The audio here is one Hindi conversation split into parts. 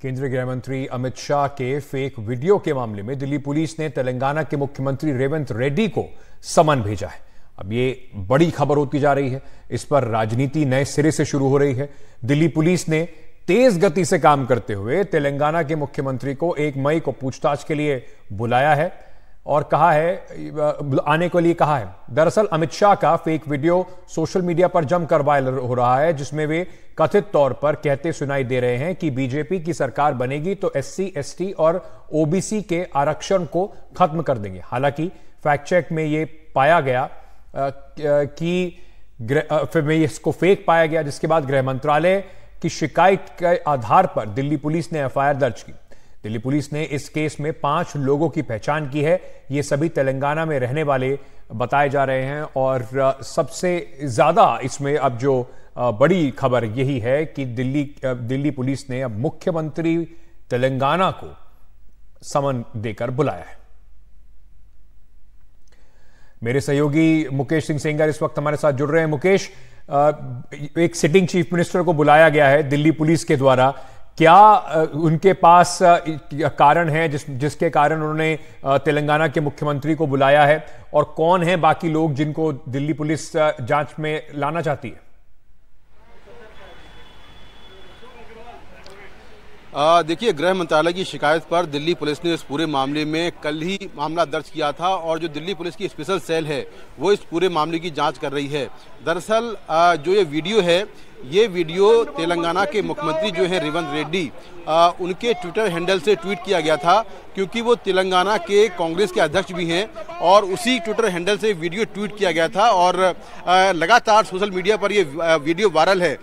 केंद्रीय गृह मंत्री अमित शाह के फेक वीडियो के मामले में दिल्ली पुलिस ने तेलंगाना के मुख्यमंत्री रेवंत रेड्डी को समन भेजा है। अब ये बड़ी खबर होती जा रही है, इस पर राजनीति नए सिरे से शुरू हो रही है। दिल्ली पुलिस ने तेज गति से काम करते हुए तेलंगाना के मुख्यमंत्री को 1 मई को पूछताछ के लिए बुलाया है और कहा है आने के लिए कहा है। दरअसल अमित शाह का फेक वीडियो सोशल मीडिया पर जमकर वायरल हो रहा है, जिसमें वे कथित तौर पर कहते सुनाई दे रहे हैं कि बीजेपी की सरकार बनेगी तो SC, ST और OBC के आरक्षण को खत्म कर देंगे। हालांकि फैक्ट चेक में यह पाया गया कि फिर में इसको फेक पाया गया, जिसके बाद गृह मंत्रालय की शिकायत के आधार पर दिल्ली पुलिस ने FIR दर्ज की। दिल्ली पुलिस ने इस केस में 5 लोगों की पहचान की है। ये सभी तेलंगाना में रहने वाले बताए जा रहे हैं और सबसे ज्यादा इसमें अब जो बड़ी खबर यही है कि दिल्ली पुलिस ने अब मुख्यमंत्री तेलंगाना को समन देकर बुलाया है। मेरे सहयोगी मुकेश सिंह सेंगर इस वक्त हमारे साथ जुड़ रहे हैं। मुकेश, एक सिटिंग चीफ मिनिस्टर को बुलाया गया है दिल्ली पुलिस के द्वारा, क्या उनके पास कारण है जिसके कारण उन्होंने तेलंगाना के मुख्यमंत्री को बुलाया है, और कौन है बाकी लोग जिनको दिल्ली पुलिस जांच में लाना चाहती है? देखिए, गृह मंत्रालय की शिकायत पर दिल्ली पुलिस ने इस पूरे मामले में कल ही मामला दर्ज किया था और जो दिल्ली पुलिस की स्पेशल सेल है वो इस पूरे मामले की जांच कर रही है। दरअसल जो ये वीडियो है, ये वीडियो तेलंगाना के मुख्यमंत्री जो हैं रेवंत रेड्डी, उनके ट्विटर हैंडल से ट्वीट किया गया था, क्योंकि वो तेलंगाना के कांग्रेस के अध्यक्ष भी हैं और उसी ट्विटर हैंडल से वीडियो ट्वीट किया गया था और लगातार सोशल मीडिया पर ये वीडियो वायरल है।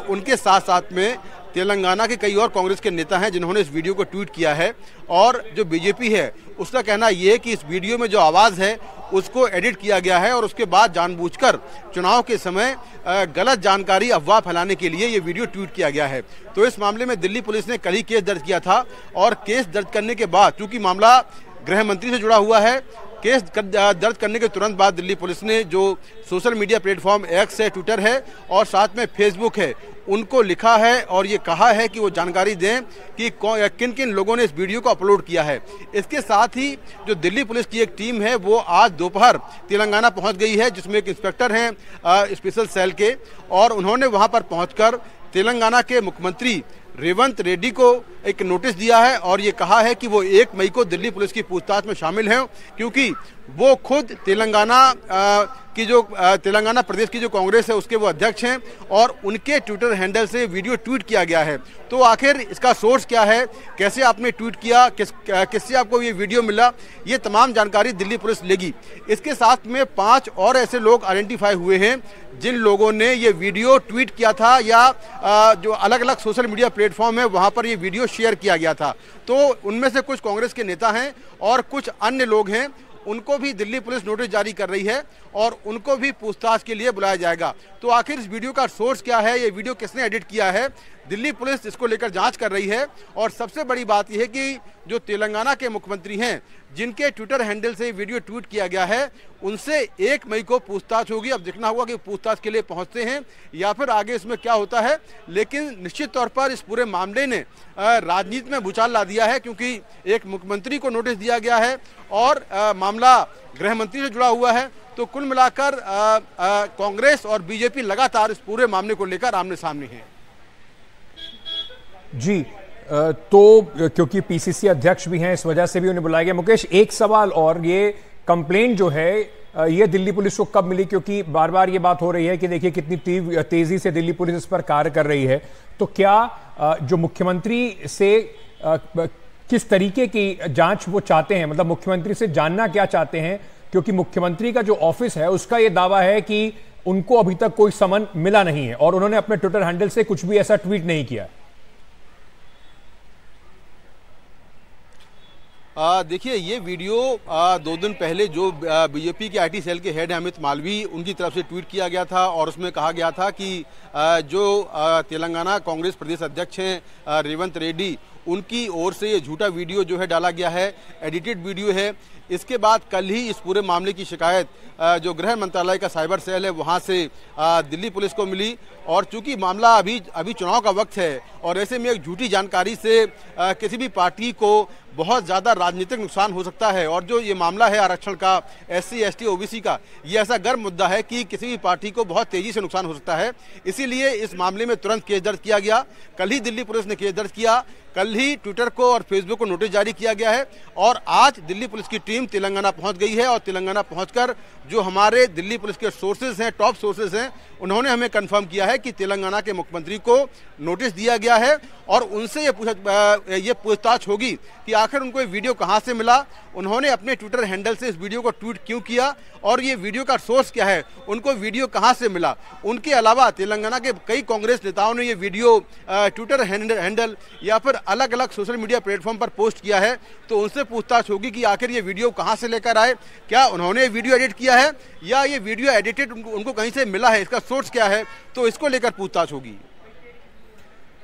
उनके साथ साथ में तेलंगाना के कई और कांग्रेस के नेता हैं जिन्होंने इस वीडियो को ट्वीट किया है और जो बीजेपी है उसका कहना यह है कि इस वीडियो में जो आवाज़ है उसको एडिट किया गया है और उसके बाद जानबूझकर चुनाव के समय गलत जानकारी, अफवाह फैलाने के लिए ये वीडियो ट्वीट किया गया है। तो इस मामले में दिल्ली पुलिस ने कल ही केस दर्ज किया था और केस दर्ज करने के बाद, चूंकि मामला गृह मंत्री से जुड़ा हुआ है, केस दर्ज करने के तुरंत बाद दिल्ली पुलिस ने जो सोशल मीडिया प्लेटफॉर्म X है, ट्विटर है और साथ में फेसबुक है, उनको लिखा है और ये कहा है कि वो जानकारी दें कि किन किन लोगों ने इस वीडियो को अपलोड किया है। इसके साथ ही जो दिल्ली पुलिस की एक टीम है वो आज दोपहर तेलंगाना पहुंच गई है, जिसमें एक इंस्पेक्टर हैं स्पेशल सेल के, और उन्होंने वहां पर पहुंचकर तेलंगाना के मुख्यमंत्री रेवंत रेड्डी को एक नोटिस दिया है और ये कहा है कि वो 1 मई को दिल्ली पुलिस की पूछताछ में शामिल हैं, क्योंकि वो खुद तेलंगाना प्रदेश की जो कांग्रेस है उसके वो अध्यक्ष हैं और उनके ट्विटर हैंडल से वीडियो ट्वीट किया गया है। तो आखिर इसका सोर्स क्या है, कैसे आपने ट्वीट किया, किससे आपको ये वीडियो मिला, ये तमाम जानकारी दिल्ली पुलिस लेगी। इसके साथ में 5 और ऐसे लोग आइडेंटिफाई हुए हैं जिन लोगों ने ये वीडियो ट्वीट किया था या जो अलग अलग सोशल मीडिया प्लेटफॉर्म है वहाँ पर ये वीडियो शेयर किया गया था। तो उनमें से कुछ कांग्रेस के नेता हैं और कुछ अन्य लोग हैं, उनको भी दिल्ली पुलिस नोटिस जारी कर रही है और उनको भी पूछताछ के लिए बुलाया जाएगा। तो आखिर इस वीडियो का सोर्स क्या है, ये वीडियो किसने एडिट किया है, दिल्ली पुलिस इसको लेकर जांच कर रही है। और सबसे बड़ी बात यह है कि जो तेलंगाना के मुख्यमंत्री हैं जिनके ट्विटर हैंडल से वीडियो ट्वीट किया गया है, उनसे 1 मई को पूछताछ होगी। अब देखना होगा कि पूछताछ के लिए पहुंचते हैं या फिर आगे इसमें क्या होता है, लेकिन निश्चित तौर पर इस पूरे मामले ने राजनीति में भूचाल ला दिया है, क्योंकि एक मुख्यमंत्री को नोटिस दिया गया है और मामला गृह मंत्री से जुड़ा हुआ है। तो कुल मिलाकर कांग्रेस और बीजेपी लगातार इस पूरे मामले को लेकर आमने सामने हैं। जी, तो क्योंकि PCC अध्यक्ष भी हैं, इस वजह से भी उन्हें बुलाया गया। मुकेश, एक सवाल और, ये कंप्लेंट जो है ये दिल्ली पुलिस को कब मिली? क्योंकि बार बार ये बात हो रही है कि देखिए कितनी तेजी से दिल्ली पुलिस इस पर कार्य कर रही है। तो क्या जो मुख्यमंत्री से किस तरीके की जांच वो चाहते हैं, मतलब मुख्यमंत्री से जानना क्या चाहते हैं? क्योंकि मुख्यमंत्री का जो ऑफिस है उसका ये दावा है कि उनको अभी तक कोई समन मिला नहीं है और उन्होंने अपने ट्विटर हैंडल से कुछ भी ऐसा ट्वीट नहीं किया। देखिए, ये वीडियो 2 दिन पहले जो बीजेपी के आईटी सेल के हेड हैं अमित मालवीय, उनकी तरफ से ट्वीट किया गया था और उसमें कहा गया था कि जो तेलंगाना कांग्रेस प्रदेश अध्यक्ष हैं रेवंत रेड्डी, उनकी ओर से ये झूठा वीडियो जो है डाला गया है, एडिटेड वीडियो है। इसके बाद कल ही इस पूरे मामले की शिकायत जो गृह मंत्रालय का साइबर सेल है वहां से दिल्ली पुलिस को मिली। और चूंकि मामला अभी चुनाव का वक्त है और ऐसे में एक झूठी जानकारी से किसी भी पार्टी को बहुत ज़्यादा राजनीतिक नुकसान हो सकता है। और जो ये मामला है आरक्षण का, SC, ST, OBC का, ये ऐसा गर्म मुद्दा है कि किसी भी पार्टी को बहुत तेजी से नुकसान हो सकता है। इसीलिए इस मामले में तुरंत केस दर्ज किया गया। कल ही दिल्ली पुलिस ने केस दर्ज किया, कल ही ट्विटर को और फेसबुक को नोटिस जारी किया गया है और आज दिल्ली पुलिस की टीम तेलंगाना पहुंच गई है। और तेलंगाना पहुंचकर जो हमारे दिल्ली पुलिस के सोर्सेज हैं, टॉप सोर्सेज हैं, उन्होंने हमें कंफर्म किया है कि तेलंगाना के मुख्यमंत्री को नोटिस दिया गया है और उनसे ये पूछताछ होगी कि आखिर उनको ये वीडियो कहां से मिला, उन्होंने अपने ट्विटर हैंडल से इस वीडियो को ट्वीट क्यों किया और ये वीडियो का सोर्स क्या है, उनको वीडियो कहां से मिला। उनके अलावा तेलंगाना के कई कांग्रेस नेताओं ने ये वीडियो ट्विटर हैंडल या फिर अलग अलग सोशल मीडिया प्लेटफॉर्म पर पोस्ट किया है, तो उनसे पूछताछ होगी कि आखिर ये वीडियो कहां से लेकर आए, क्या उन्होंने वीडियो एडिट किया है या ये वीडियो एडिटेड उनको कहीं से मिला है, इसका सोर्स क्या है, तो इसको लेकर पूछताछ होगी।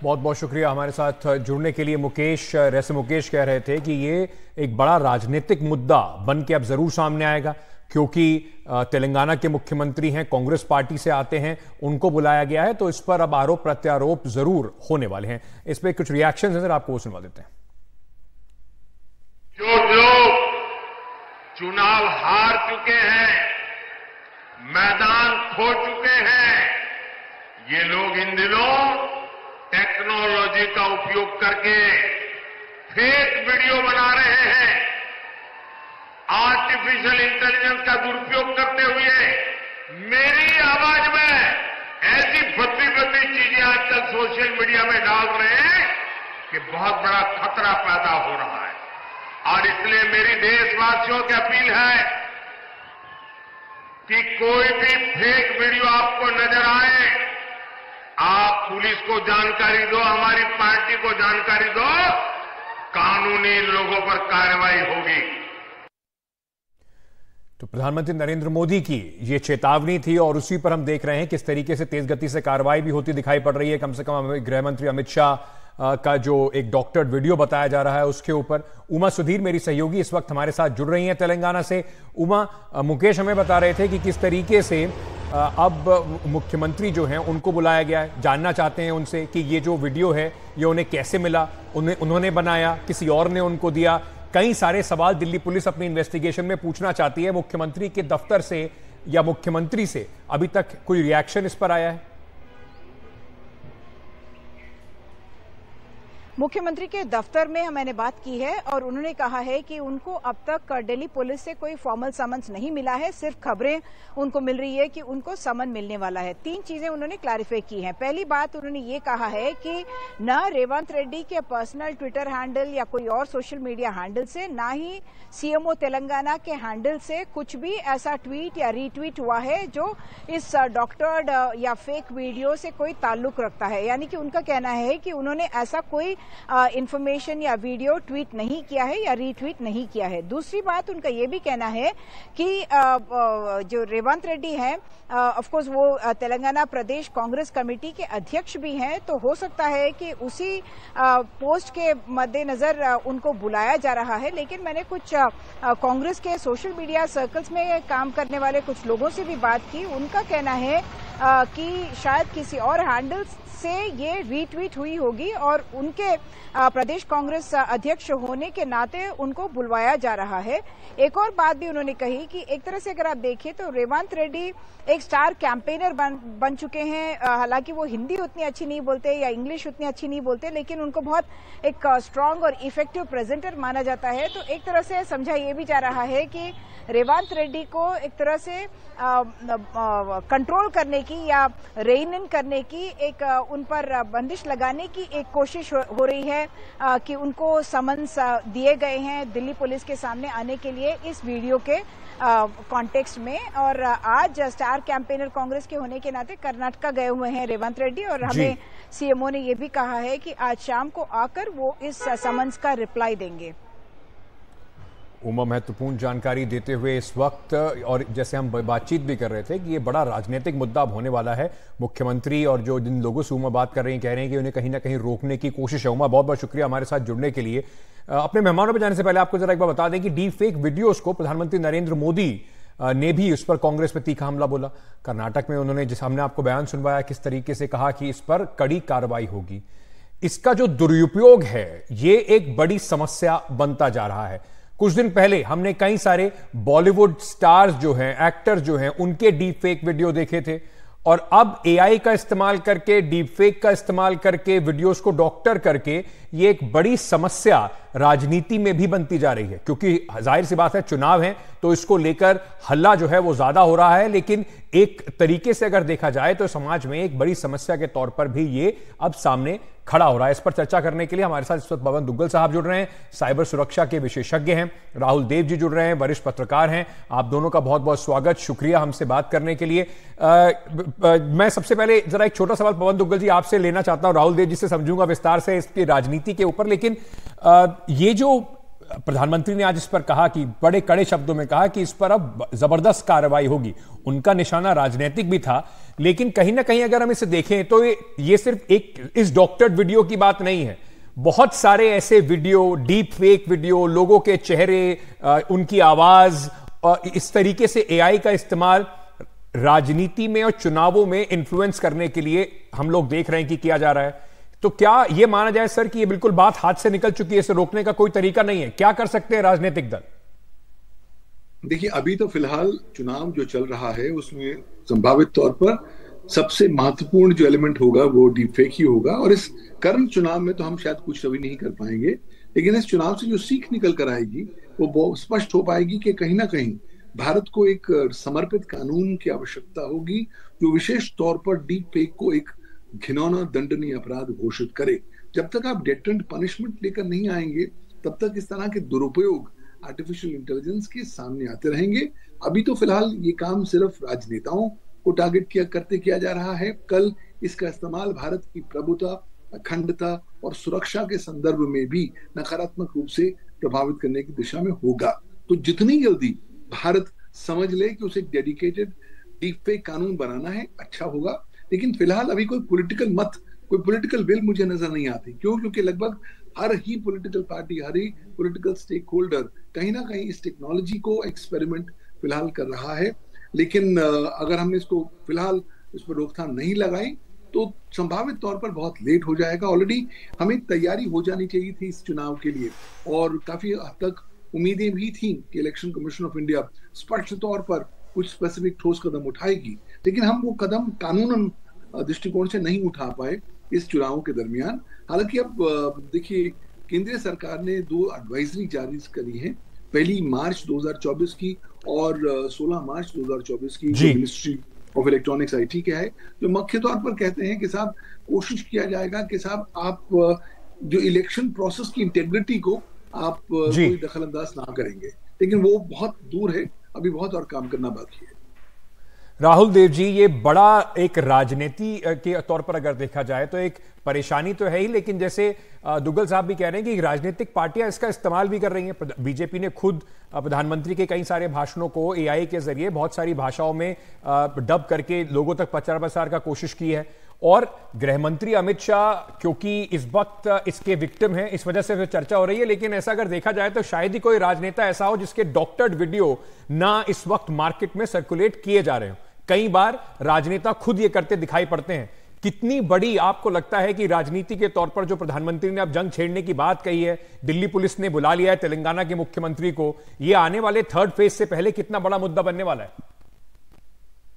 बहुत बहुत शुक्रिया हमारे साथ जुड़ने के लिए मुकेश। जैसे मुकेश कह रहे थे कि ये एक बड़ा राजनीतिक मुद्दा बन के अब जरूर सामने आएगा, क्योंकि तेलंगाना के मुख्यमंत्री हैं, कांग्रेस पार्टी से आते हैं, उनको बुलाया गया है, तो इस पर अब आरोप प्रत्यारोप जरूर होने वाले हैं। इस पर कुछ रिएक्शन है, आपको वो सुनवा देते हैं। जो लोग चुनाव हार चुके हैं, मैदान खो चुके हैं, ये लोग इन दिनों टेक्नोलॉजी का उपयोग करके फेक वीडियो बना रहे हैं। आर्टिफिशियल इंटेलिजेंस का दुरुपयोग करते हुए मेरी आवाज में ऐसी भद्दी चीजें आजकल सोशल मीडिया में डाल रहे हैं कि बहुत बड़ा खतरा पैदा हो रहा है। और इसलिए मेरी देशवासियों की अपील है कि कोई भी फेक वीडियो आपको नजर आए, आप पुलिस को जानकारी दो, हमारी पार्टी को जानकारी दो, कानूनी लोगों पर कार्रवाई होगी। तो प्रधानमंत्री नरेंद्र मोदी की ये चेतावनी थी और उसी पर हम देख रहे हैं किस तरीके से तेज गति से कार्रवाई भी होती दिखाई पड़ रही है। कम से कम गृह मंत्री अमित शाह का जो एक डॉक्टर्ड वीडियो बताया जा रहा है उसके ऊपर उमा सुधीर मेरी सहयोगी इस वक्त हमारे साथ जुड़ रही हैं तेलंगाना से। उमा, मुकेश हमें बता रहे थे कि किस तरीके से अब मुख्यमंत्री जो हैं उनको बुलाया गया है, जानना चाहते हैं उनसे कि ये जो वीडियो है ये उन्हें कैसे मिला, उन्होंने बनाया, किसी और ने उनको दिया। कई सारे सवाल दिल्ली पुलिस अपनी इन्वेस्टिगेशन में पूछना चाहती है मुख्यमंत्री के दफ्तर से या मुख्यमंत्री से। अभी तक कोई रिएक्शन इस पर आया है? मुख्यमंत्री के दफ्तर में मैंने बात की है और उन्होंने कहा है कि उनको अब तक दिल्ली पुलिस से कोई फॉर्मल समन्स नहीं मिला है, सिर्फ खबरें उनको मिल रही है कि उनको समन मिलने वाला है। 3 चीजें उन्होंने क्लैरिफाई की हैं। पहली बात उन्होंने ये कहा है कि न रेवंत रेड्डी के पर्सनल ट्विटर हैंडल या कोई और सोशल मीडिया हैंडल से, ना ही सीएमओ तेलंगाना के हैंडल से कुछ भी ऐसा ट्वीट या रीट्वीट हुआ है जो इस डॉक्टर्ड या फेक वीडियो से कोई ताल्लुक रखता है। यानी कि उनका कहना है कि उन्होंने ऐसा कोई इंफॉर्मेशन या वीडियो ट्वीट नहीं किया है या रीट्वीट नहीं किया है। दूसरी बात उनका यह भी कहना है कि जो रेवंत रेड्डी हैं, ऑफ कोर्स वो तेलंगाना प्रदेश कांग्रेस कमेटी के अध्यक्ष भी हैं, तो हो सकता है कि उसी पोस्ट के मद्देनजर उनको बुलाया जा रहा है। लेकिन मैंने कुछ कांग्रेस के सोशल मीडिया सर्कल्स में काम करने वाले कुछ लोगों से भी बात की। उनका कहना है कि शायद किसी और हैंडल से ये रीट्वीट हुई होगी और उनके प्रदेश कांग्रेस अध्यक्ष होने के नाते उनको बुलवाया जा रहा है। एक और बात भी उन्होंने कही कि एक तरह से अगर आप देखें तो रेवंत रेड्डी एक स्टार कैंपेनर बन चुके हैं। हालांकि वो हिंदी उतनी अच्छी नहीं बोलते या इंग्लिश उतनी अच्छी नहीं बोलते, लेकिन उनको बहुत एक स्ट्रांग और इफेक्टिव प्रेजेंटर माना जाता है। तो एक तरह से समझा ये भी जा रहा है कि रेवंत रेड्डी को एक तरह से कंट्रोल करने की या रेन इन करने की एक उन पर बंदिश लगाने की एक कोशिश हो रही है कि उनको समन्स दिए गए हैं दिल्ली पुलिस के सामने आने के लिए इस वीडियो के कॉन्टेक्स्ट में। और आज स्टार कैंपेनर कांग्रेस के होने के नाते कर्नाटका गए हुए हैं रेवंत रेड्डी और हमें सीएमओ ने यह भी कहा है कि आज शाम को आकर वो इस समन्स का रिप्लाई देंगे। उमा महत्वपूर्ण जानकारी देते हुए इस वक्त, और जैसे हम बातचीत भी कर रहे थे कि ये बड़ा राजनीतिक मुद्दा अब होने वाला है। मुख्यमंत्री और जो जिन लोगों से उमा बात कर रही हैं कह रहे हैं कि उन्हें कहीं ना कहीं रोकने की कोशिश है। उमा, बहुत बहुत शुक्रिया हमारे साथ जुड़ने के लिए। अपने मेहमानों पर जाने से पहले आपको जरा एक बार बता दें कि डीप फेक वीडियोज को प्रधानमंत्री नरेंद्र मोदी ने भी उस पर कांग्रेस पर तीखा हमला बोला। कर्नाटक में उन्होंने, जिस हमने आपको बयान सुनवाया, किस तरीके से कहा कि इस पर कड़ी कार्रवाई होगी। इसका जो दुरुपयोग है ये एक बड़ी समस्या बनता जा रहा है। कुछ दिन पहले हमने कई सारे बॉलीवुड स्टार्स जो हैं, एक्टर जो हैं, उनके डीप फेक वीडियो देखे थे, और अब एआई का इस्तेमाल करके, डीप फेक का इस्तेमाल करके, वीडियोस को डॉक्टर करके ये एक बड़ी समस्या राजनीति में भी बनती जा रही है। क्योंकि जाहिर सी बात है, चुनाव है तो इसको लेकर हल्ला जो है वो ज्यादा हो रहा है, लेकिन एक तरीके से अगर देखा जाए तो समाज में एक बड़ी समस्या के तौर पर भी ये अब सामने खड़ा हो रहा है। इस पर चर्चा करने के लिए हमारे साथ इस वक्त पवन दुग्गल साहब जुड़ रहे हैं, साइबर सुरक्षा के विशेषज्ञ हैं। राहुल देव जी जुड़ रहे हैं, वरिष्ठ पत्रकार हैं। आप दोनों का बहुत बहुत स्वागत, शुक्रिया हमसे बात करने के लिए। मैं सबसे पहले जरा एक छोटा सवाल पवन दुग्गल जी आपसे लेना चाहता हूं, राहुल देव जी से समझूंगा विस्तार से इसकी राजनीति के ऊपर, लेकिन ये जो प्रधानमंत्री ने आज इस पर कहा कि बड़े कड़े शब्दों में कहा कि इस पर अब जबरदस्त कार्रवाई होगी, उनका निशाना राजनीतिक भी था, लेकिन कहीं ना कहीं अगर हम इसे देखें तो ये सिर्फ एक इस डॉक्टर्ड वीडियो की बात नहीं है। बहुत सारे ऐसे वीडियो, डीप फेक वीडियो, लोगों के चेहरे, उनकी आवाज, इस तरीके से एआई का इस्तेमाल राजनीति में और चुनावों में इन्फ्लुएंस करने के लिए हम लोग देख रहे हैं कि किया जा रहा है। तो क्या यह माना जाए सर कि यह बिल्कुल बात हाथ से निकल चुकी है, इसे रोकने का कोई तरीका नहीं है? क्या कर सकते हैं राजनीतिक दल? देखिए, अभी तो फिलहाल चुनाव जो चल रहा है उसमें संभावित तौर पर सबसे महत्वपूर्ण जो एलिमेंट होगा वो डीप फेक ही होगा, और इस करंट चुनाव में तो हम शायद कुछ अभी नहीं कर पाएंगे, लेकिन इस चुनाव से जो सीख निकल कर आएगी वो बहुत स्पष्ट हो पाएगी कि कहीं ना कहीं भारत को एक समर्पित कानून की आवश्यकता होगी जो विशेष तौर पर डीप फेक को एक घिनौना दंडनीय अपराध घोषित करे। जब तक आप डेटरेंट पनिशमेंट लेकर नहीं आएंगे तब तक इस तरह के दुरुपयोग आर्टिफिशियल इंटेलिजेंस के सामने आते रहेंगे। अभी तो फिलहाल ये काम सिर्फ राजनेताओं को टारगेट किया जा रहा है। कल इसका इस्तेमाल भारत की प्रभुता, अखंडता और सुरक्षा के संदर्भ में भी नकारात्मक रूप से प्रभावित करने की दिशा में होगा। तो जितनी जल्दी भारत समझ ले कि उसे डेडिकेटेड डीप फेक कानून बनाना है, अच्छा होगा। लेकिन फिलहाल अभी कोई पॉलिटिकल विल मुझे नजर नहीं आती। क्यों? क्योंकि लगभग हर ही पॉलिटिकल पार्टी, हर ही पॉलिटिकल स्टेक होल्डर कहीं ना कहीं इस टेक्नोलॉजी को एक्सपेरिमेंट फिलहाल कर रहा है। लेकिन अगर हमने इसको फिलहाल इस पर रोकथाम नहीं लगाई तो संभावित तौर पर बहुत लेट हो जाएगा। ऑलरेडी हमें तैयारी हो जानी चाहिए थी इस चुनाव के लिए, और काफी हद तक उम्मीदें भी थी कि इलेक्शन कमीशन ऑफ इंडिया स्पष्ट तौर पर कुछ स्पेसिफिक ठोस कदम उठाएगी, लेकिन हम वो कदम कानूनन दृष्टिकोण से नहीं उठा पाए इस चुनाव के दरमियान। हालांकि अब देखिए, केंद्रीय सरकार ने 2 एडवाइजरी जारी करी है, पहली मार्च 2024 की और 16 मार्च 2024 की, जो मिनिस्ट्री ऑफ इलेक्ट्रॉनिक्स आईटी के है, जो मुख्य तौर पर कहते हैं कि साहब कोशिश किया जाएगा कि साहब आप जो इलेक्शन प्रोसेस की इंटेग्रिटी को आप कोई दखल अंदाज ना करेंगे, लेकिन वो बहुत दूर है, अभी बहुत और काम करना बाकी है। राहुल देव जी, ये बड़ा एक राजनीति के तौर पर अगर देखा जाए तो एक परेशानी तो है ही, लेकिन जैसे दुग्गल साहब भी कह रहे हैं कि राजनीतिक पार्टियां इसका इस्तेमाल भी कर रही हैं। बीजेपी ने खुद प्रधानमंत्री के कई सारे भाषणों को एआई के जरिए बहुत सारी भाषाओं में डब करके लोगों तक प्रचार प्रसार का कोशिश की है, और गृहमंत्री अमित शाह क्योंकि इस वक्त इसके विक्टिम हैं, इस वजह से फिर चर्चा हो रही है। लेकिन ऐसा अगर देखा जाए तो शायद ही कोई राजनेता ऐसा हो जिसके डॉक्टर्ड वीडियो ना इस वक्त मार्केट में सर्कुलेट किए जा रहे हो। कई बार राजनेता खुद ये करते दिखाई पड़ते हैं। कितनी बड़ी आपको लगता है कि राजनीति के तौर पर जो प्रधानमंत्री ने अब जंग छेड़ने की बात कही है, दिल्ली पुलिस ने बुला लिया है तेलंगाना के मुख्यमंत्री को, ये आने वाले 3rd फेज से पहले कितना बड़ा मुद्दा बनने वाला है?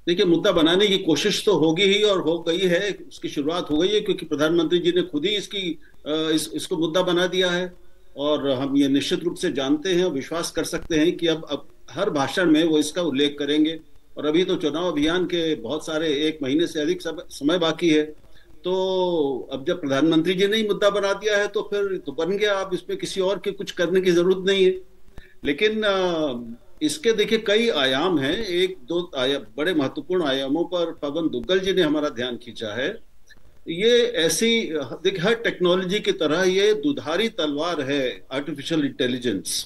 देखिए, मुद्दा बनाने की कोशिश तो होगी ही और हो गई है, उसकी शुरुआत हो गई है, क्योंकि प्रधानमंत्री जी ने खुद ही इसको मुद्दा बना दिया है। और हम ये निश्चित रूप से जानते हैं और विश्वास कर सकते हैं कि अब हर भाषण में वो इसका उल्लेख करेंगे। और अभी तो चुनाव अभियान के बहुत सारे 1 महीने से अधिक समय बाकी है, तो अब जब प्रधानमंत्री जी ने ही मुद्दा बना दिया है तो फिर तो बन गया, अब इसमें किसी और के कुछ करने की जरूरत नहीं है। लेकिन इसके देखिए कई आयाम हैं, 1-2 बड़े महत्वपूर्ण आयामों पर पवन दुग्गल जी ने हमारा ध्यान खींचा है। ये ऐसी, देखिए, हर टेक्नोलॉजी की तरह ये दुधारी तलवार है आर्टिफिशियल इंटेलिजेंस।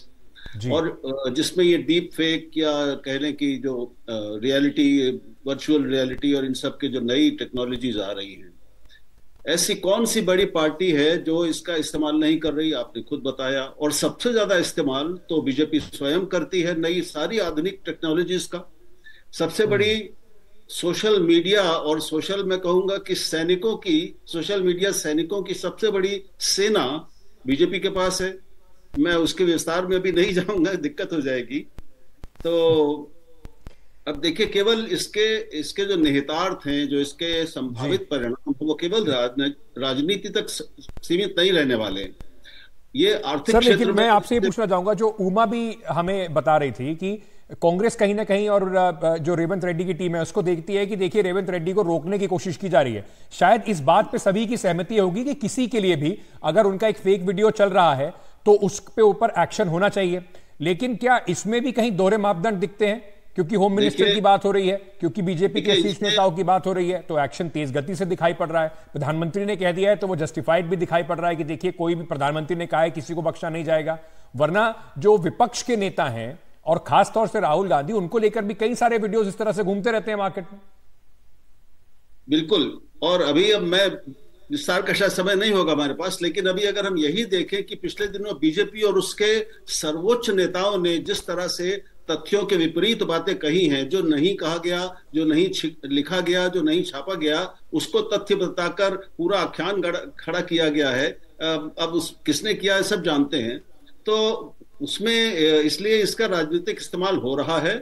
और जिसमें ये डीप फेक या कह लें कि जो रियलिटी, वर्चुअल रियलिटी और इन सब के जो नई टेक्नोलॉजीज आ रही हैं, ऐसी कौन सी बड़ी पार्टी है जो इसका इस्तेमाल नहीं कर रही? आपने खुद बताया। और सबसे ज्यादा इस्तेमाल तो बीजेपी स्वयं करती है नई सारी आधुनिक टेक्नोलॉजीज का। सबसे बड़ी सोशल मीडिया और सोशल, मैं कहूंगा कि सैनिकों की, सोशल मीडिया सैनिकों की सबसे बड़ी सेना बीजेपी के पास है। मैं उसके विस्तार में भी नहीं जाऊंगा, दिक्कत हो जाएगी। तो अब देखिए, केवल इसके जो निहितार्थ हैं, जो इसके संभावित परिणाम, वो केवल राजनीति तक सीमित नहीं रहने वाले। ये आर्थिक क्षेत्र लेकिन मैं आपसे ये पूछना चाहूंगा, जो उमा भी हमें बता रही थी कि कांग्रेस कहीं ना कहीं और जो रेवंत रेड्डी की टीम है उसको देखती है कि देखिए रेवंत रेड्डी को रोकने की कोशिश की जा रही है। शायद इस बात पे सभी की सहमति होगी कि किसी के लिए भी अगर उनका एक फेक वीडियो चल रहा है तो उस पे ऊपर एक्शन होना चाहिए। लेकिन क्या इसमें भी कहीं दोहरे मापदंड दिखते हैं? क्योंकि होम मिनिस्टर की बात हो रही है, क्योंकि बीजेपी के शीर्ष नेताओं की बात हो रही है, तो एक्शन तेज गति से दिखाई पड़ रहा है। प्रधानमंत्री ने कह दिया है तो वो जस्टिफाइड भी दिखाई पड़ रहा है कि देखिए कोई भी, प्रधानमंत्री ने कहा है किसी को बख्शा नहीं जाएगा। वरना जो विपक्ष के नेता हैं और खासतौर से राहुल गांधी, उनको लेकर भी कई सारे वीडियोस इस तरह से घूमते रहते हैं मार्केट में। बिल्कुल। और अभी अब मैं विस्तार का शायद समय नहीं होगा हमारे पास, लेकिन अभी अगर हम यही देखें कि पिछले दिनों बीजेपी और उसके सर्वोच्च नेताओं ने जिस तरह से तथ्यों के विपरीत बातें कही हैं, जो नहीं कहा गया, जो नहीं लिखा गया, जो नहीं छापा गया, उसको तथ्य बताकर पूरा आख्यान खड़ा किया गया है। अब किसने किया है सब जानते हैं। तो उसमें इसलिए इसका राजनीतिक इस्तेमाल हो रहा है,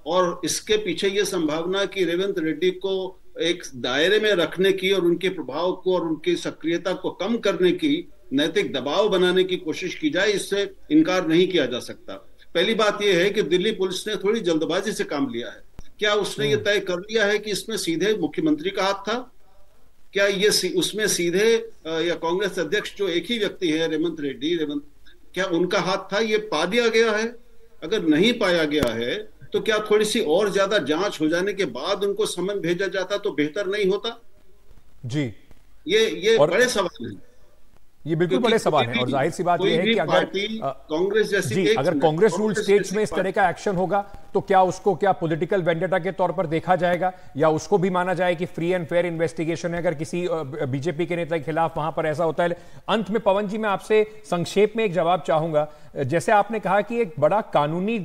और इसके पीछे ये संभावना कि रेवंत रेड्डी को एक दायरे में रखने की और उनके प्रभाव को और उनकी सक्रियता को कम करने की, नैतिक दबाव बनाने की कोशिश की जाए, इससे इनकार नहीं किया जा सकता। पहली बात यह है कि दिल्ली पुलिस ने थोड़ी जल्दबाजी से काम लिया है। क्या उसने ये तय कर लिया है कि इसमें सीधे मुख्यमंत्री का हाथ था? क्या ये उसमें सीधे या कांग्रेस अध्यक्ष जो एक ही व्यक्ति है रेवंत रेड्डी, क्या उनका हाथ था? ये पा दिया गया है? अगर नहीं पाया गया है तो क्या थोड़ी सी और ज्यादा जांच हो जाने के बाद उनको समन भेजा जाता तो बेहतर नहीं होता? जी, ये बड़े सवाल हैं। ये बिल्कुल बड़े सवाल हैं, और जाहिर सी बात यह है कि अगर कांग्रेस जैसी अगर कांग्रेस रूल स्टेट्स में इस तरह का एक्शन होगा तो क्या उसको पॉलिटिकल वेंडेटा के तौर पर देखा जाएगा, या उसको भी माना जाए कि फ्री एंड फेयर इन्वेस्टिगेशन है अगर किसी बीजेपी के नेता के खिलाफ वहां पर ऐसा होता है? अंत में पवन जी, मैं आपसे संक्षेप में एक जवाब चाहूंगा। जैसे आपने कहा कि एक बड़ा कानूनी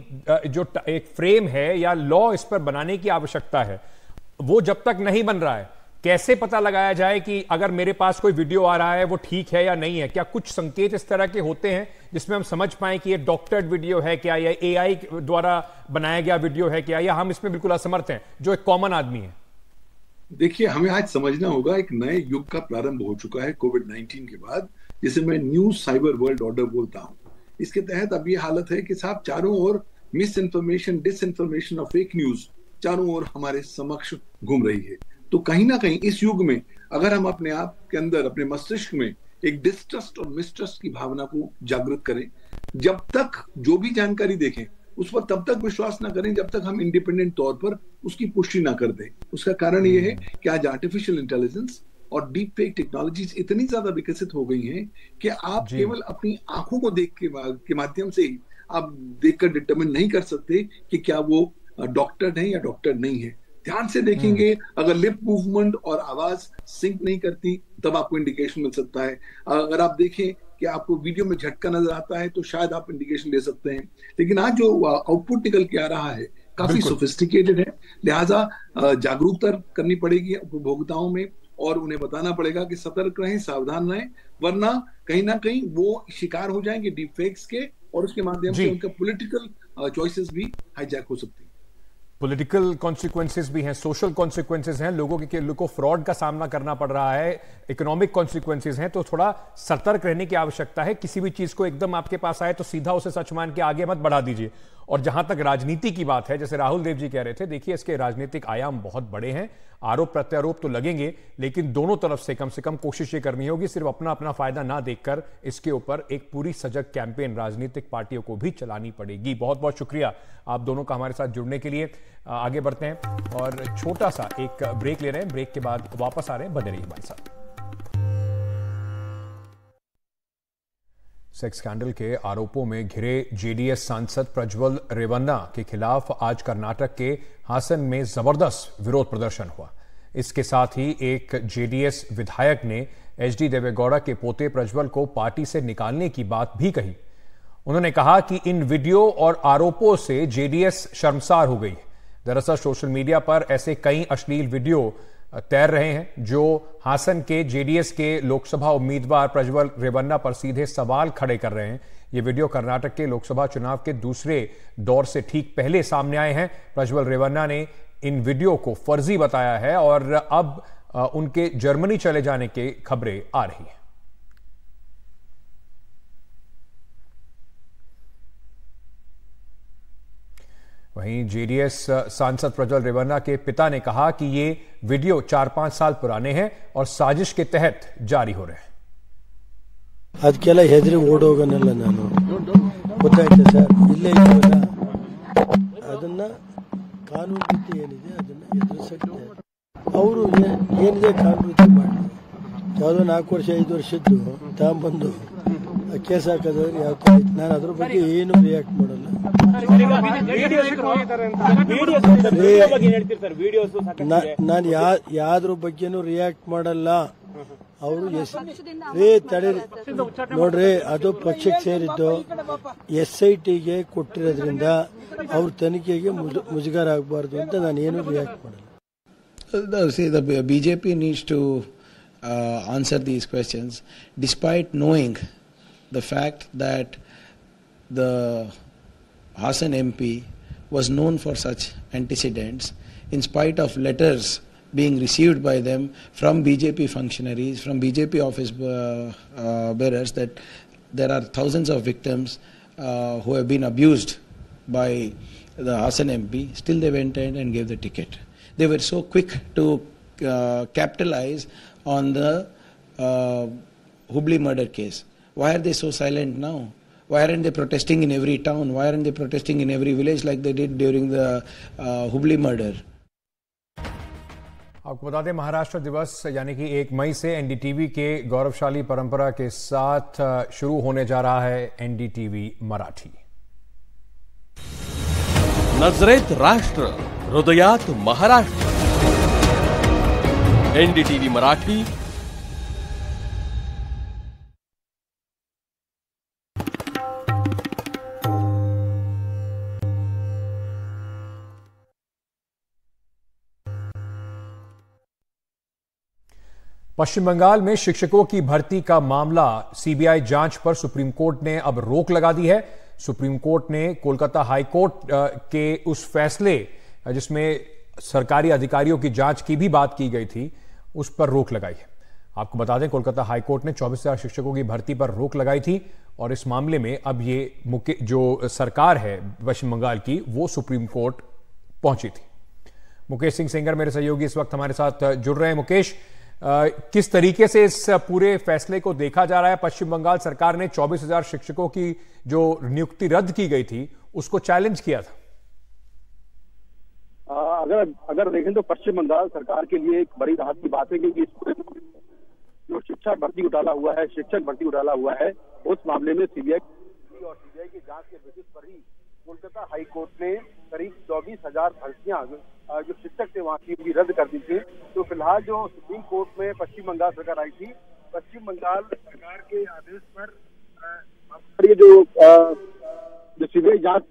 जो एक फ्रेम है या लॉ इस पर बनाने की आवश्यकता है, वो जब तक नहीं बन रहा है, कैसे पता लगाया जाए कि अगर मेरे पास कोई वीडियो आ रहा है वो ठीक है या नहीं है? क्या कुछ संकेत इस तरह के होते हैं जिसमें हम समझ पाएं कि ये डॉक्टर्ड वीडियो है क्या, या एआई द्वारा बनाया गया वीडियो है क्या, या हम इसमें बिल्कुल असमर्थ हैं जो एक कॉमन आदमी है? देखिए, हमें आज समझना होगा एक नए युग का प्रारंभ हो चुका है कोविड-19 के बाद, जिसे मैं न्यू साइबर वर्ल्ड ऑर्डर बोलता हूं। इसके तहत अब ये हालत है कि साहब चारों ओर मिस इन्फॉर्मेशन, डिसइन्फॉर्मेशन और फेक न्यूज चारों ओर हमारे समक्ष घूम रही है। तो कहीं ना कहीं इस युग में अगर हम अपने आप के अंदर, अपने मस्तिष्क में एक डिस्ट्रस्ट और मिसट्रस्ट की भावना को जागृत करें, जब तक जो भी जानकारी देखें उस पर तब तक विश्वास ना करें जब तक हम इंडिपेंडेंट तौर पर उसकी पुष्टि ना कर दें। उसका कारण यह है कि आज आर्टिफिशियल इंटेलिजेंस और डीप फेक टेक्नोलॉजीज इतनी ज्यादा विकसित हो गई हैं कि आप केवल अपनी आंखों को देख के माध्यम से ही आप देखकर डिटरमिन नहीं कर सकते कि क्या वो डॉक्टर है या डॉक्टर नहीं है। ध्यान से देखेंगे, अगर लिप मूवमेंट और आवाज सिंक नहीं करती तब आपको इंडिकेशन मिल सकता है। अगर आप देखें कि आपको वीडियो में झटका नजर आता है तो शायद आप इंडिकेशन ले सकते हैं। लेकिन आज जो आउटपुट निकल के आ रहा है काफी सोफिस्टिकेटेड है, लिहाजा जागरूकता करनी पड़ेगी उपभोक्ताओं में, और उन्हें बताना पड़ेगा कि सतर्क रहें, सावधान रहें, वरना कहीं ना कहीं वो शिकार हो जाएंगे डीप फेक्स के, और उसके माध्यम से उनका पॉलिटिकल चॉइसेस भी हाईजैक हो सकती है। पॉलिटिकल कॉन्सिक्वेंसेस भी हैं, सोशल कॉन्सिक्वेंसेस हैं, लोगों को फ्रॉड का सामना करना पड़ रहा है, इकोनॉमिक कॉन्सिक्वेंसेस हैं, तो थोड़ा सतर्क रहने की आवश्यकता है। किसी भी चीज को एकदम आपके पास आए तो सीधा उसे सच मान के आगे मत बढ़ा दीजिए। और जहां तक राजनीति की बात है, जैसे राहुल देव जी कह रहे थे, देखिए इसके राजनीतिक आयाम बहुत बड़े हैं, आरोप प्रत्यारोप तो लगेंगे, लेकिन दोनों तरफ से कम कोशिश ये करनी होगी सिर्फ अपना अपना फायदा ना देखकर इसके ऊपर एक पूरी सजग कैंपेन राजनीतिक पार्टियों को भी चलानी पड़ेगी। बहुत बहुत शुक्रिया आप दोनों का हमारे साथ जुड़ने के लिए। आगे बढ़ते हैं और छोटा सा एक ब्रेक ले रहे हैं, ब्रेक के बाद वापस आ रहे हैं, बने रहिए हमारे साथ। सेक्स स्कैंडल के आरोपों में घिरे जेडीएस सांसद प्रज्वल रेवन्ना के खिलाफ आज कर्नाटक के हासन में जबरदस्त विरोध प्रदर्शन हुआ। इसके साथ ही एक जेडीएस विधायक ने एचडी देवेगौड़ा के पोते प्रज्वल को पार्टी से निकालने की बात भी कही। उन्होंने कहा कि इन वीडियो और आरोपों से जेडीएस शर्मसार हो गई है। दरअसल सोशल मीडिया पर ऐसे कई अश्लील वीडियो तैर रहे हैं जो हासन के जेडीएस के लोकसभा उम्मीदवार प्रज्वल रेवन्ना पर सीधे सवाल खड़े कर रहे हैं। ये वीडियो कर्नाटक के लोकसभा चुनाव के दूसरे दौर से ठीक पहले सामने आए हैं। प्रज्वल रेवन्ना ने इन वीडियो को फर्जी बताया है और अब उनके जर्मनी चले जाने की खबरें आ रही हैं। वहीं जेडीएस सांसद प्रज्वल रेवन्ना के पिता ने कहा कि ये वीडियो 4-5 साल पुराने हैं और साजिश के तहत जारी हो रहे हैं। ಅದಕ್ಕೆಲ್ಲ ಹೆದರಿ ಓಡೋಗನಲ್ಲ ನಾನು, ಗೊತ್ತಾಯ್ತಾ ಸರ್? ಇಲ್ಲೇ ಇವಾಗ ಅದನ್ನ ಕಾನೂನು ರೀತಿ ಏನಿದೆ ಅದನ್ನ ಎದುರಿಸಕ್ಕೆ ಅವರು ಏನಿದೆ ಕಾನೂನು ರೀತಿ ಮಾಡಿ ಯಾವುದೋ 4 ವರ್ಷ 5 ವರ್ಷದ್ದು ತಗೊಂಬಂದು ಕೇಸ್ ಹಾಕೋದ್ರೆ ಯಾವ ತರ ಆಯ್ತು? ನಾನು ಅದ್ರ ಬಗ್ಗೆ ಏನು ರಿಯಾಕ್ಟ್ ಮಾಡಲ್ಲ. ನಾನು ಯಾವ್ದ್ರ ಬಗ್ಗೆನೂ ರಿಯಾಕ್ಟ್ ಮಾಡಲ್ಲ. ಅವರು ನೋಡ್ರಿ, ಅದು ಪಕ್ಷಕ್ಕೆ ಸೇರಿದ್ದು SITಗೆ ಕೊಟ್ಟಿರೋದ್ರಿಂದ ಅವ್ರ ತನಿಖೆಗೆ ಮುಜುಗರ ಆಗಬಾರ್ದು ಅಂತ ನಾನು ಏನು ರಿಯಾಕ್ಟ್ ಮಾಡಲ್ಲ. See, the BJP needs to answer these questions despite knowing the fact that the Hasan MP was known for such antecedents, in spite of letters being received by them from BJP functionaries, from BJP office bearers, that there are thousands of victims who have been abused by the Hasan MP. Still they went ahead and gave the ticket. They were so quick to capitalize on the Hubli murder case. Why are they so silent now? Why aren't they protesting in every town? Why aren't they protesting in every village like they did during the Hubli murder? आपको बता दें, महाराष्ट्र दिवस यानी कि 1 मई से एनडीटीवी के गौरवशाली परंपरा के साथ शुरू होने जा रहा है एनडीटीवी मराठी। नजरेत राष्ट्र, हृदयात महाराष्ट्र. एनडीटीवी मराठी. पश्चिम बंगाल में शिक्षकों की भर्ती का मामला सीबीआई जांच पर सुप्रीम कोर्ट ने अब रोक लगा दी है। सुप्रीम कोर्ट ने कोलकाता हाई कोर्ट के उस फैसले जिसमें सरकारी अधिकारियों की जांच की भी बात की गई थी, उस पर रोक लगाई है। आपको बता दें, कोलकाता हाई कोर्ट ने 24,000 शिक्षकों की भर्ती पर रोक लगाई थी और इस मामले में अब ये जो सरकार है पश्चिम बंगाल की, वो सुप्रीम कोर्ट पहुंची थी। मुकेश सिंह सेंगर मेरे सहयोगी इस वक्त हमारे साथ जुड़ रहे हैं। मुकेश, किस तरीके से इस पूरे फैसले को देखा जा रहा है? पश्चिम बंगाल सरकार ने 24,000 शिक्षकों की जो नियुक्ति रद्द की गई थी उसको चैलेंज किया था। अगर देखें तो पश्चिम बंगाल सरकार के लिए एक बड़ी राहत की बात है, क्योंकि जो शिक्षक भर्ती घोटाला हुआ है उस मामले में सीबीआई की जांच के बेसिस पर ही कोलकाता हाई कोर्ट ने करीब 24,000 भर्तियां जो शिक्षक थे वहां की भी रद्द कर दी थी। तो फिलहाल जो सुप्रीम कोर्ट में पश्चिम बंगाल सरकार आई थी, पश्चिम बंगाल सरकार के आदेश पर ये जो सीबीआई जांच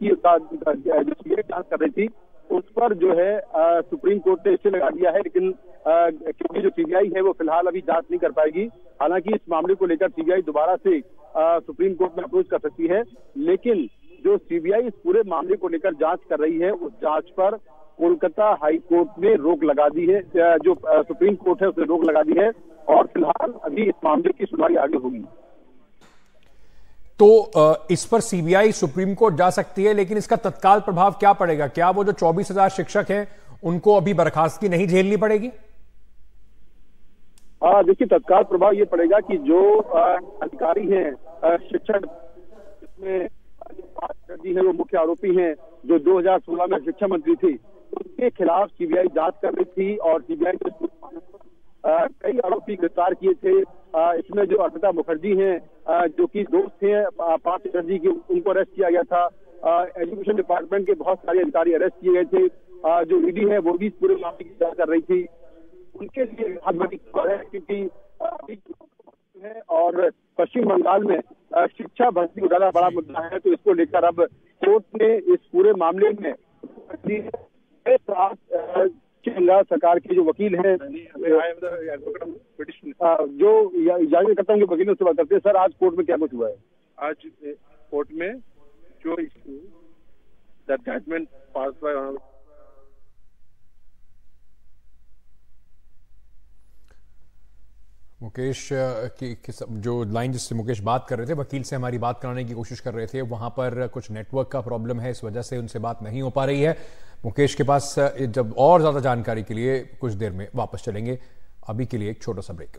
कर रही थी उस पर जो है सुप्रीम कोर्ट ने स्टे लगा दिया है। लेकिन क्योंकि जो सीबीआई है वो फिलहाल अभी जांच नहीं कर पाएगी। हालांकि इस मामले को लेकर सीबीआई दोबारा से सुप्रीम कोर्ट में अप्रोच कर सकती है, लेकिन जो सीबीआई इस पूरे मामले को लेकर जांच कर रही है उस जांच पर कोलकाता हाई कोर्ट ने रोक लगा दी है। जो सुप्रीम कोर्ट है उसने रोक लगा दी है और फिलहाल अभी इस मामले की सुनवाई आगे होगी। तो इस पर सीबीआई सुप्रीम कोर्ट जा सकती है, लेकिन इसका तत्काल प्रभाव क्या पड़ेगा? क्या वो जो 24,000 शिक्षक हैं उनको अभी बर्खास्तगी नहीं झेलनी पड़ेगी? देखिए, तत्काल प्रभाव ये पड़ेगा कि जो अधिकारी हैं शिक्षक, इसमें जी है वो मुख्य आरोपी हैं जो 2016 में शिक्षा मंत्री थे, उनके खिलाफ सीबीआई जांच कर रही थी और सीबीआई ने कई आरोपी गिरफ्तार किए थे। इसमें जो अर्पिता मुखर्जी हैं, जो कि दोस्त हैं पार्थ चटर्जी के, उनको अरेस्ट किया गया था। एजुकेशन डिपार्टमेंट के बहुत सारे अधिकारी अरेस्ट किए गए थे। जो ईडी है वो भी इस पूरे मामले की जांच कर रही थी। उनके लिए बहुत बड़ी खबर है, क्योंकि है और पश्चिम बंगाल में शिक्षा भर्ती घोटाला बड़ा मुद्दा है। तो इसको लेकर अब कोर्ट ने इस पूरे मामले में बंगाल सरकार के जो वकील हैं, जो याचिकाकर्ता के वकील से बात करते हैं। सर, आज कोर्ट में क्या कुछ हुआ है? आज कोर्ट में जो जजमेंट पास बाय मुकेश की जो लाइन जिससे मुकेश बात कर रहे थे, वकील से हमारी बात कराने की कोशिश कर रहे थे, वहां पर कुछ नेटवर्क का प्रॉब्लम है, इस वजह से उनसे बात नहीं हो पा रही है। मुकेश के पास जब और ज्यादा जानकारी के लिए कुछ देर में वापस चलेंगे। अभी के लिए एक छोटा सा ब्रेक।